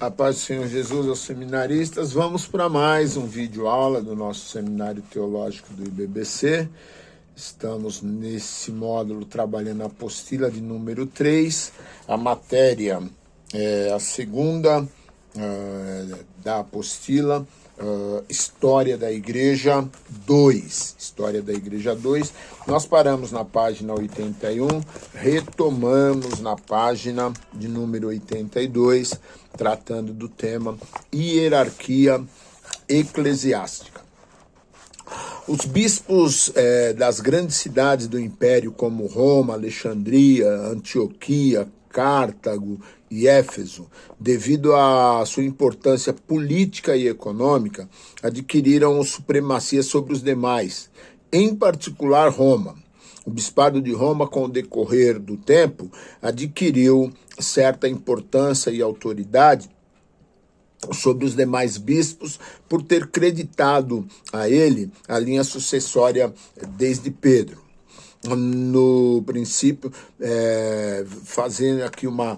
A paz do Senhor Jesus aos seminaristas. Vamos para mais um vídeo aula do nosso Seminário Teológico do IBBC. Estamos nesse módulo trabalhando a apostila de número 3. A matéria é a segunda da apostila, História da Igreja 2. História da Igreja 2. Nós paramos na página 81, retomamos na página de número 82, tratando do tema hierarquia eclesiástica. Os bispos das grandes cidades do Império, como Roma, Alexandria, Antioquia, Cartago e Éfeso, devido à sua importância política e econômica, adquiriram supremacia sobre os demais, em particular Roma. O bispado de Roma, com o decorrer do tempo, adquiriu certa importância e autoridade sobre os demais bispos por ter creditado a ele a linha sucessória desde Pedro. No princípio, fazendo aqui uma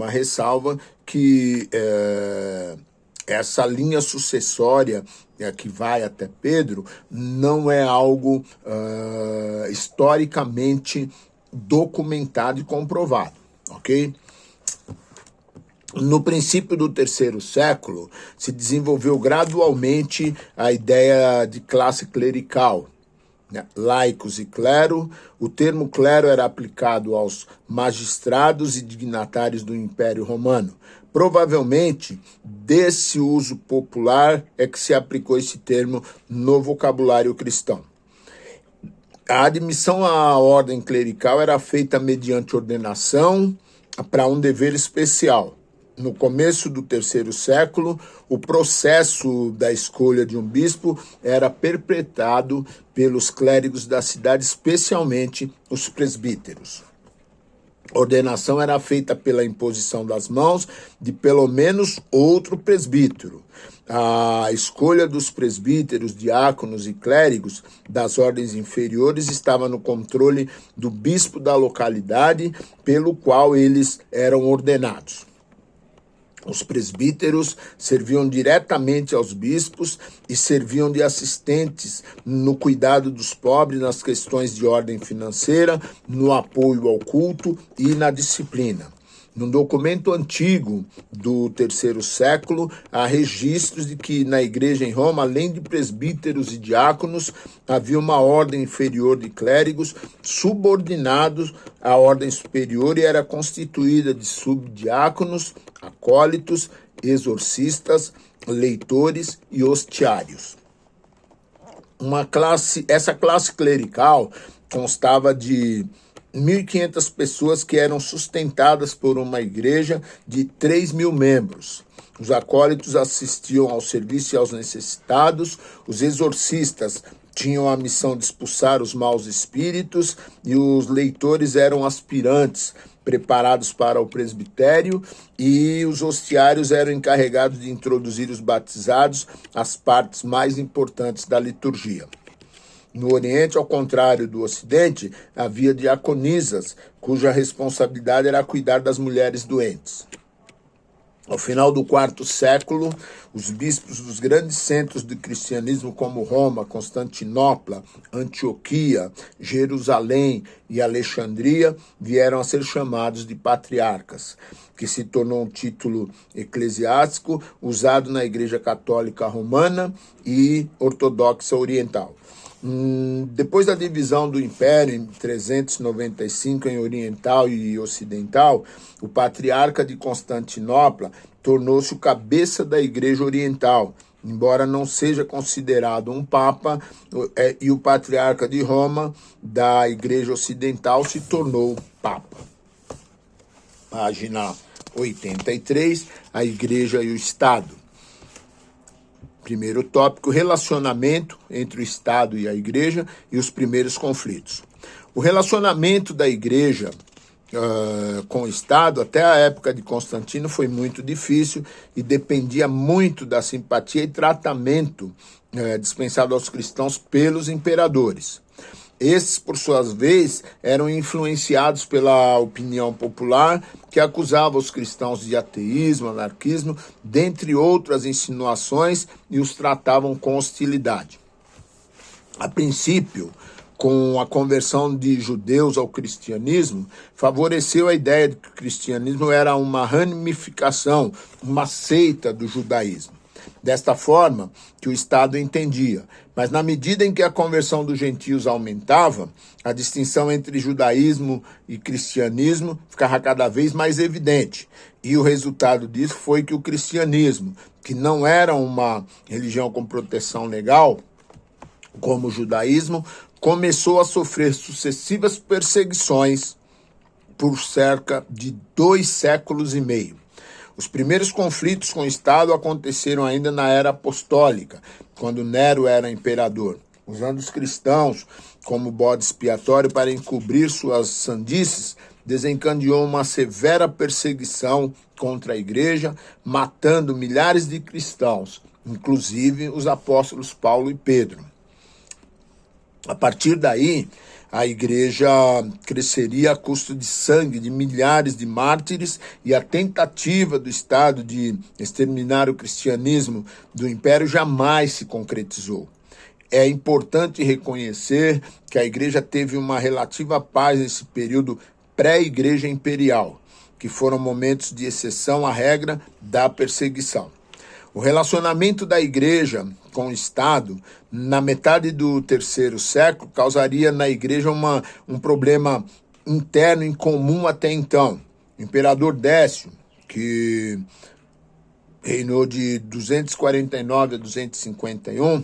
ressalva que essa linha sucessória que vai até Pedro não é algo historicamente documentado e comprovado, ok? No princípio do terceiro século, se desenvolveu gradualmente a ideia de classe clerical, laicos e clero. O termo clero era aplicado aos magistrados e dignatários do Império Romano. Provavelmente, desse uso popular é que se aplicou esse termo no vocabulário cristão. A admissão à ordem clerical era feita mediante ordenação para um dever especial. No começo do terceiro século, o processo da escolha de um bispo era perpetrado pelos clérigos da cidade, especialmente os presbíteros. A ordenação era feita pela imposição das mãos de pelo menos outro presbítero. A escolha dos presbíteros, diáconos e clérigos das ordens inferiores estava no controle do bispo da localidade pelo qual eles eram ordenados. Os presbíteros serviam diretamente aos bispos e serviam de assistentes no cuidado dos pobres, nas questões de ordem financeira, no apoio ao culto e na disciplina. No documento antigo do terceiro século, há registros de que na igreja em Roma, além de presbíteros e diáconos, havia uma ordem inferior de clérigos subordinados à ordem superior e era constituída de subdiáconos, acólitos, exorcistas, leitores e hostiários. Essa classe clerical constava de 1.500 pessoas que eram sustentadas por uma igreja de 3.000 membros. Os acólitos assistiam ao serviço e aos necessitados, os exorcistas tinham a missão de expulsar os maus espíritos e os leitores eram aspirantes preparados para o presbitério e os hostiários eram encarregados de introduzir os batizados às partes mais importantes da liturgia. No Oriente, ao contrário do Ocidente, havia diaconisas, cuja responsabilidade era cuidar das mulheres doentes. Ao final do quarto século, os bispos dos grandes centros do cristianismo como Roma, Constantinopla, Antioquia, Jerusalém e Alexandria vieram a ser chamados de patriarcas, que se tornou um título eclesiástico usado na Igreja Católica Romana e Ortodoxa Oriental. Depois da divisão do Império em 395 em Oriental e Ocidental, o patriarca de Constantinopla tornou-se o cabeça da Igreja Oriental, embora não seja considerado um papa, e o patriarca de Roma, da Igreja Ocidental, se tornou papa. Página 83, a Igreja e o Estado. Primeiro tópico, relacionamento entre o Estado e a Igreja e os primeiros conflitos. O relacionamento da Igreja com o Estado, até a época de Constantino, foi muito difícil e dependia muito da simpatia e tratamento dispensado aos cristãos pelos imperadores. Esses, por sua vez, eram influenciados pela opinião popular que acusava os cristãos de ateísmo, anarquismo, dentre outras insinuações, e os tratavam com hostilidade. A princípio, com a conversão de judeus ao cristianismo, favoreceu a ideia de que o cristianismo era uma ramificação, uma seita do judaísmo. Desta forma que o Estado entendia. Mas na medida em que a conversão dos gentios aumentava, a distinção entre judaísmo e cristianismo ficava cada vez mais evidente. E o resultado disso foi que o cristianismo, que não era uma religião com proteção legal, como o judaísmo, começou a sofrer sucessivas perseguições por cerca de 2 séculos e meio. Os primeiros conflitos com o Estado aconteceram ainda na era apostólica, quando Nero era imperador, usando os cristãos como bode expiatório para encobrir suas sandices, desencadeou uma severa perseguição contra a igreja, matando milhares de cristãos, inclusive os apóstolos Paulo e Pedro. A partir daí, a igreja cresceria a custo de sangue de milhares de mártires, e a tentativa do Estado de exterminar o cristianismo do império jamais se concretizou. É importante reconhecer que a igreja teve uma relativa paz nesse período pré-igreja imperial, que foram momentos de exceção à regra da perseguição. O relacionamento da igreja com o Estado, na metade do 3º século, causaria na igreja um problema interno incomum até então. O imperador Décio, que reinou de 249 a 251,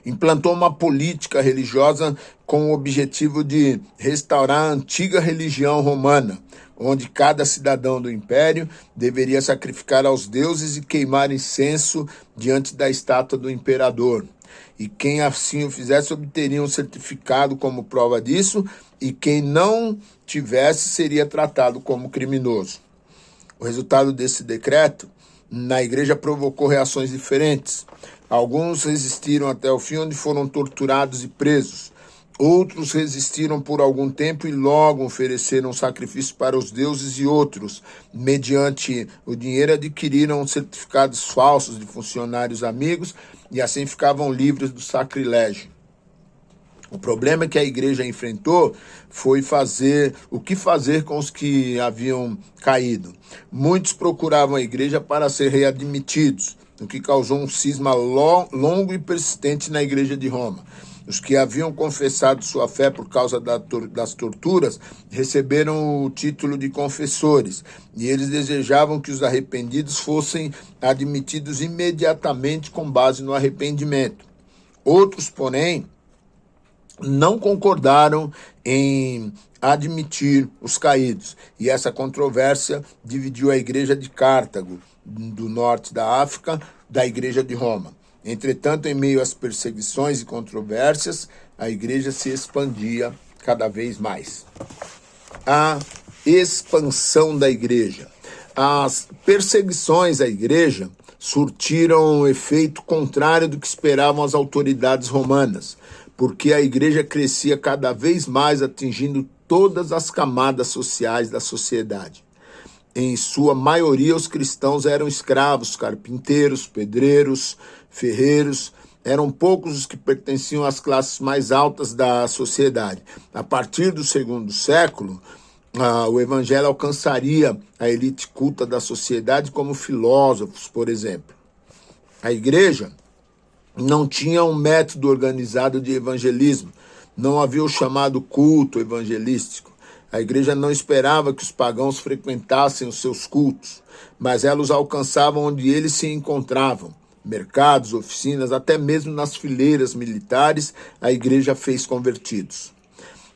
implantou uma política religiosa com o objetivo de restaurar a antiga religião romana, onde cada cidadão do império deveria sacrificar aos deuses e queimar incenso diante da estátua do imperador. E quem assim o fizesse obteria um certificado como prova disso, e quem não tivesse seria tratado como criminoso. O resultado desse decreto na igreja provocou reações diferentes. Alguns resistiram até o fim, onde foram torturados e presos. Outros resistiram por algum tempo e logo ofereceram sacrifício para os deuses, e outros, mediante o dinheiro, adquiriram certificados falsos de funcionários amigos e assim ficavam livres do sacrilégio. O problema que a igreja enfrentou foi o que fazer com os que haviam caído. Muitos procuravam a igreja para ser readmitidos, o que causou um cisma longo e persistente na igreja de Roma. Os que haviam confessado sua fé por causa das torturas receberam o título de confessores, e eles desejavam que os arrependidos fossem admitidos imediatamente com base no arrependimento. Outros, porém, não concordaram em admitir os caídos, e essa controvérsia dividiu a igreja de Cartago, do norte da África, da igreja de Roma. Entretanto, em meio às perseguições e controvérsias, a igreja se expandia cada vez mais. A expansão da igreja. As perseguições à igreja surtiram um efeito contrário do que esperavam as autoridades romanas, porque a igreja crescia cada vez mais, atingindo todas as camadas sociais da sociedade. Em sua maioria, os cristãos eram escravos, carpinteiros, pedreiros, ferreiros. Eram poucos os que pertenciam às classes mais altas da sociedade. A partir do 2º século, o evangelho alcançaria a elite culta da sociedade, como filósofos, por exemplo. A igreja não tinha um método organizado de evangelismo. Não havia o chamado culto evangelístico. A igreja não esperava que os pagãos frequentassem os seus cultos, mas ela os alcançava onde eles se encontravam. Mercados, oficinas, até mesmo nas fileiras militares, a igreja fez convertidos.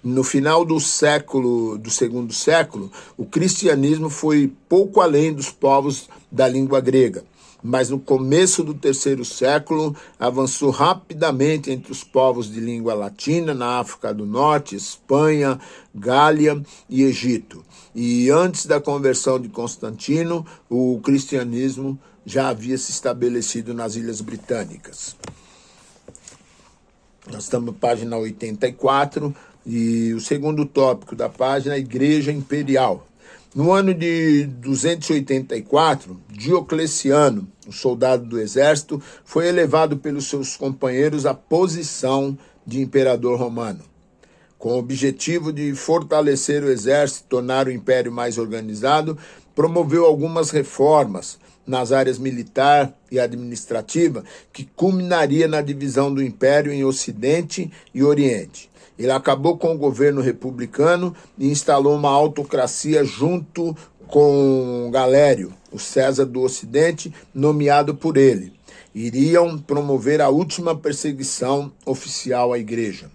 No final do 2º século, o cristianismo foi pouco além dos povos da língua grega, mas no começo do 3º século avançou rapidamente entre os povos de língua latina, na África do Norte, Espanha, Gália e Egito. E antes da conversão de Constantino, o cristianismo já havia se estabelecido nas Ilhas Britânicas. Nós estamos na página 84 e o segundo tópico da página é a Igreja Imperial. No ano de 284, Diocleciano, um soldado do exército, foi elevado pelos seus companheiros à posição de imperador romano. Com o objetivo de fortalecer o exército e tornar o império mais organizado, promoveu algumas reformas nas áreas militar e administrativa, que culminaria na divisão do império em Ocidente e Oriente. Ele acabou com o governo republicano e instalou uma autocracia junto com Galério, o César do Ocidente, nomeado por ele. Iriam promover a última perseguição oficial à igreja.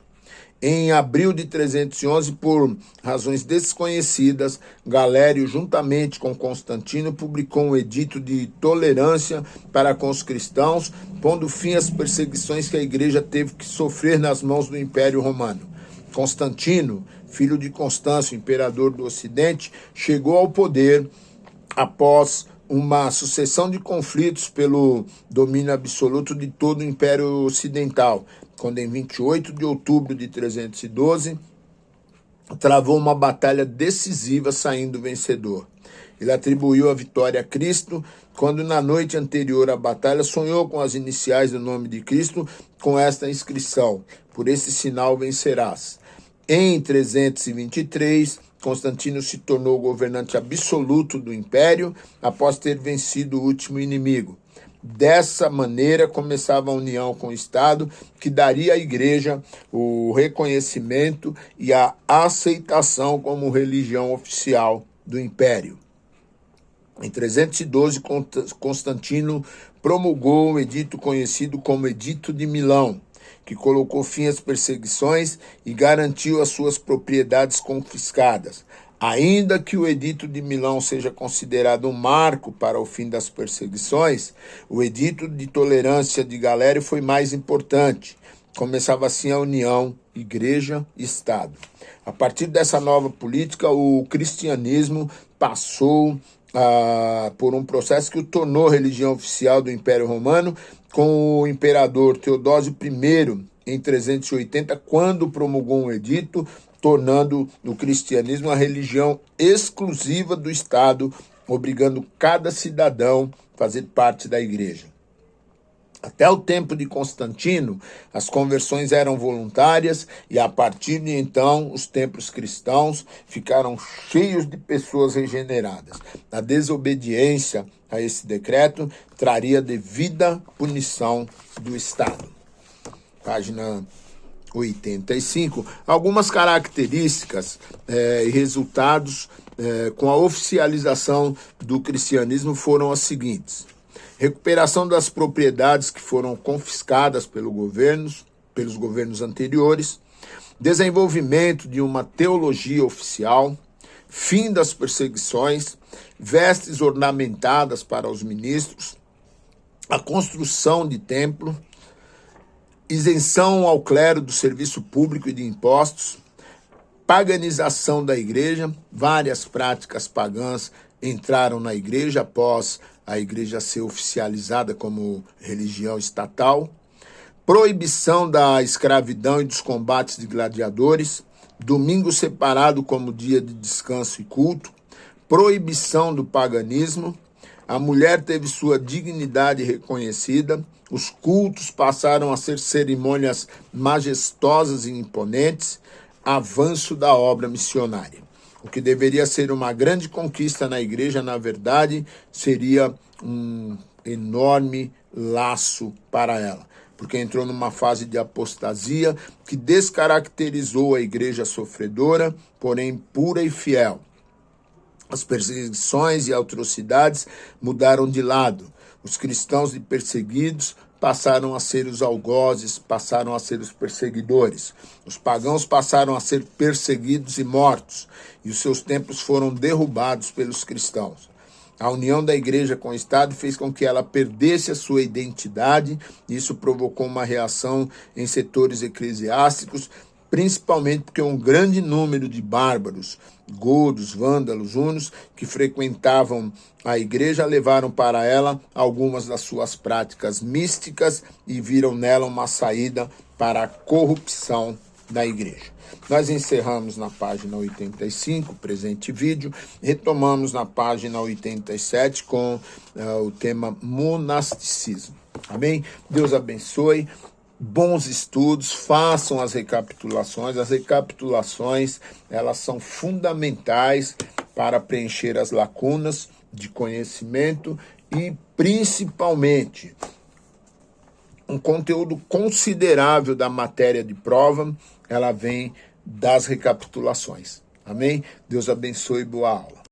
Em abril de 311, por razões desconhecidas, Galério, juntamente com Constantino, publicou um edito de tolerância para com os cristãos, pondo fim às perseguições que a igreja teve que sofrer nas mãos do Império Romano. Constantino, filho de Constâncio, imperador do Ocidente, chegou ao poder após uma sucessão de conflitos pelo domínio absoluto de todo o Império Ocidental, quando em 28 de outubro de 312, travou uma batalha decisiva saindo vencedor. Ele atribuiu a vitória a Cristo, quando na noite anterior à batalha sonhou com as iniciais do nome de Cristo, com esta inscrição: por esse sinal vencerás. Em 323, Constantino se tornou governante absoluto do império após ter vencido o último inimigo. Dessa maneira começava a união com o Estado, que daria à igreja o reconhecimento e a aceitação como religião oficial do império. Em 312, Constantino promulgou um edito conhecido como Edito de Milão, que colocou fim às perseguições e garantiu as suas propriedades confiscadas. Ainda que o Edito de Milão seja considerado um marco para o fim das perseguições, o Edito de Tolerância de Galério foi mais importante. Começava assim a união Igreja e Estado. A partir dessa nova política, o cristianismo passou por um processo que o tornou religião oficial do Império Romano, com o imperador Teodósio I, em 380, quando promulgou um edito, tornando o cristianismo a religião exclusiva do Estado, obrigando cada cidadão a fazer parte da igreja. Até o tempo de Constantino, as conversões eram voluntárias e, a partir de então, os templos cristãos ficaram cheios de pessoas regeneradas. A desobediência a esse decreto traria devida punição do Estado. Página 85. Algumas características e resultados com a oficialização do cristianismo foram as seguintes: recuperação das propriedades que foram confiscadas pelos governos anteriores, desenvolvimento de uma teologia oficial, fim das perseguições, vestes ornamentadas para os ministros, a construção de templo, isenção ao clero do serviço público e de impostos, paganização da igreja. Várias práticas pagãs entraram na igreja após a igreja ser oficializada como religião estatal, proibição da escravidão e dos combates de gladiadores, domingo separado como dia de descanso e culto, proibição do paganismo, a mulher teve sua dignidade reconhecida, os cultos passaram a ser cerimônias majestosas e imponentes, avanço da obra missionária. O que deveria ser uma grande conquista na igreja, na verdade, seria um enorme laço para ela, porque entrou numa fase de apostasia que descaracterizou a igreja sofredora, porém pura e fiel. As perseguições e atrocidades mudaram de lado. Os cristãos perseguidos passaram a ser os algozes, passaram a ser os perseguidores. Os pagãos passaram a ser perseguidos e mortos, e os seus templos foram derrubados pelos cristãos. A união da igreja com o Estado fez com que ela perdesse a sua identidade, e isso provocou uma reação em setores eclesiásticos principalmente porque um grande número de bárbaros, godos, vândalos, hunos, que frequentavam a igreja, levaram para ela algumas das suas práticas místicas e viram nela uma saída para a corrupção da igreja. Nós encerramos na página 85, presente vídeo, retomamos na página 87 com o tema monasticismo. Amém? Deus abençoe. Bons estudos, façam as recapitulações. As recapitulações, elas são fundamentais para preencher as lacunas de conhecimento e, principalmente, um conteúdo considerável da matéria de prova, ela vem das recapitulações. Amém? Deus abençoe e boa aula.